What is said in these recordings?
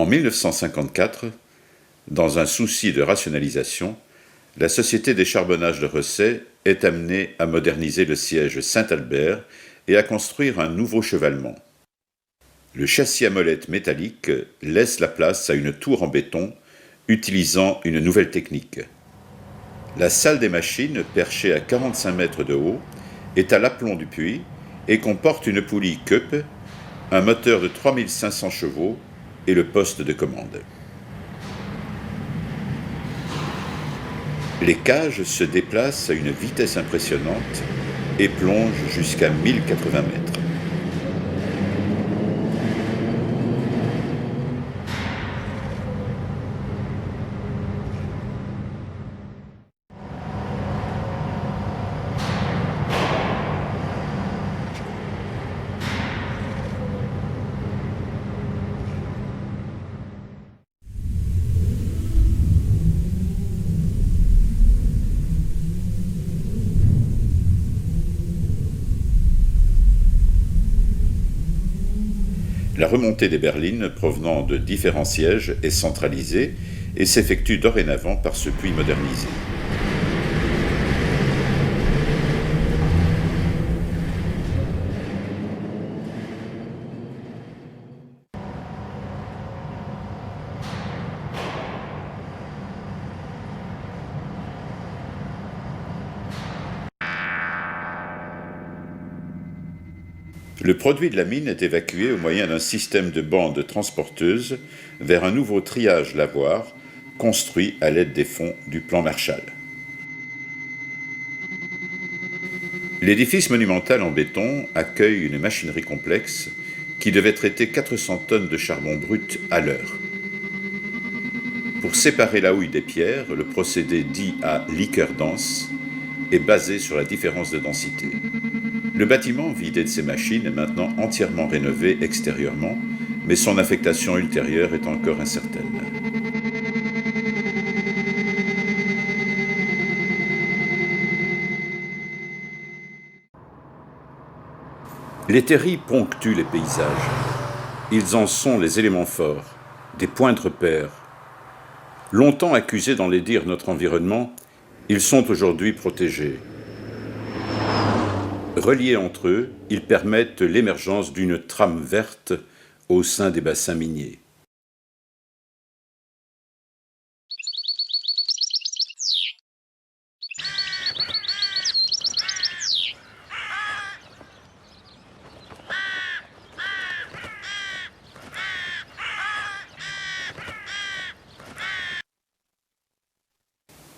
En 1954, dans un souci de rationalisation, la Société des charbonnages de Recey est amenée à moderniser le siège Saint-Albert et à construire un nouveau chevalement. Le châssis à molette métallique laisse la place à une tour en béton, utilisant une nouvelle technique. La salle des machines, perchée à 45 mètres de haut, est à l'aplomb du puits et comporte une poulie Cup, un moteur de 3500 chevaux et le poste de commande. Les cages se déplacent à une vitesse impressionnante et plongent jusqu'à 1080 mètres. La remontée des berlines provenant de différents sièges est centralisée et s'effectue dorénavant par ce puits modernisé. Le produit de la mine est évacué au moyen d'un système de bandes transporteuses vers un nouveau triage lavoir construit à l'aide des fonds du plan Marshall. L'édifice monumental en béton accueille une machinerie complexe qui devait traiter 400 tonnes de charbon brut à l'heure. Pour séparer la houille des pierres, le procédé dit à liqueur dense est basé sur la différence de densité. Le bâtiment, vidé de ses machines, est maintenant entièrement rénové extérieurement, mais son affectation ultérieure est encore incertaine. Les terris ponctuent les paysages. Ils en sont les éléments forts, des points de repère. Longtemps accusés d'enlaidir notre environnement, ils sont aujourd'hui protégés. Reliés entre eux, ils permettent l'émergence d'une trame verte au sein des bassins miniers.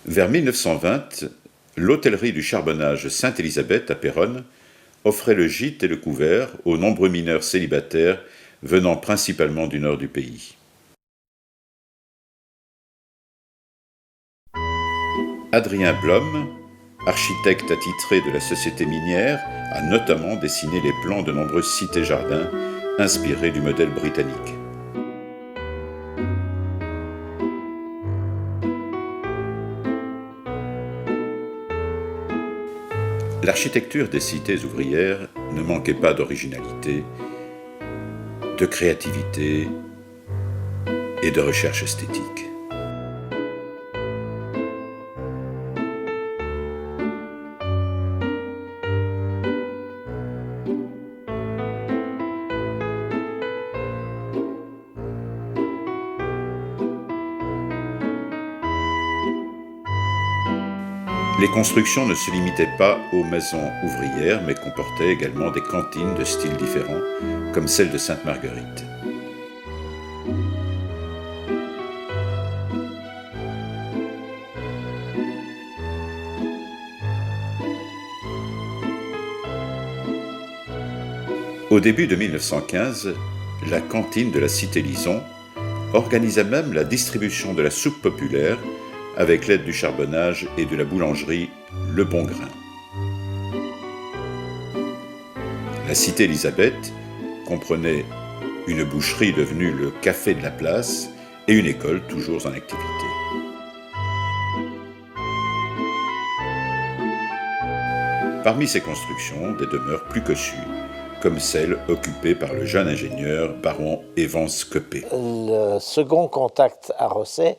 Vers 1920, l'hôtellerie du charbonnage Sainte-Élisabeth à Péronne offrait le gîte et le couvert aux nombreux mineurs célibataires venant principalement du nord du pays. Adrien Blom, architecte attitré de la société minière, a notamment dessiné les plans de nombreuses cités-jardins inspirés du modèle britannique. L'architecture des cités ouvrières ne manquait pas d'originalité, de créativité et de recherche esthétique. Les constructions ne se limitaient pas aux maisons ouvrières, mais comportaient également des cantines de styles différents, comme celle de Sainte-Marguerite. Au début de 1915, la cantine de la Cité Lison organisa même la distribution de la soupe populaire avec l'aide du charbonnage et de la boulangerie Le Bon Grain. La Cité Élisabeth comprenait une boucherie devenue le Café de la Place et une école toujours en activité. Parmi ces constructions, des demeures plus cossues, comme celle occupée par le jeune ingénieur baron Evans Coppée. Le second contact à Rosset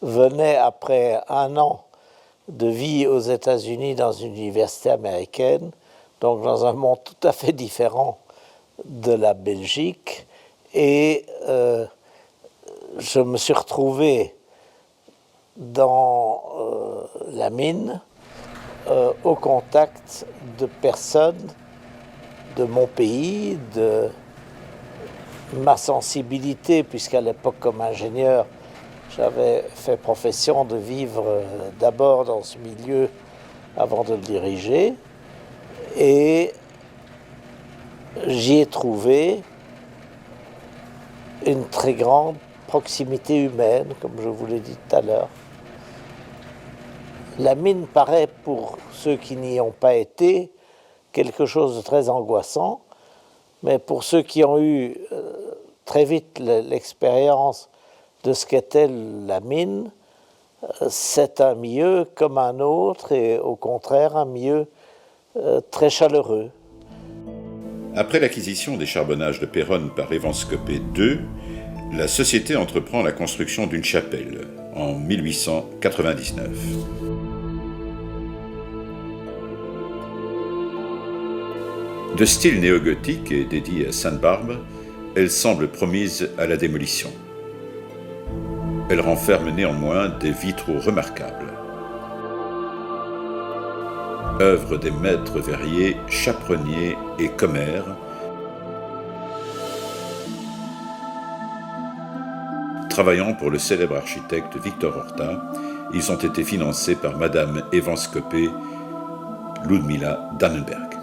venait après un an de vie aux États-Unis dans une université américaine, donc dans un monde tout à fait différent de la Belgique. Et je me suis retrouvé dans la mine au contact de personnes de mon pays, de ma sensibilité, puisqu'à l'époque, comme ingénieur, j'avais fait profession de vivre d'abord dans ce milieu avant de le diriger. Et j'y ai trouvé une très grande proximité humaine, comme je vous l'ai dit tout à l'heure. La mine paraît, pour ceux qui n'y ont pas été, quelque chose de très angoissant, mais pour ceux qui ont eu très vite l'expérience de ce qu'était la mine, c'est un milieu comme un autre et au contraire un milieu très chaleureux. Après l'acquisition des charbonnages de Péronne par Evans Coppée II, la société entreprend la construction d'une chapelle en 1899. De style néo-gothique et dédiée à Sainte-Barbe, elle semble promise à la démolition. Elle renferme néanmoins des vitraux remarquables. Œuvre des maîtres verriers Chaperonnier et Commère, travaillant pour le célèbre architecte Victor Horta, ils ont été financés par Madame Evans Coppée, Ludmilla Dannenberg.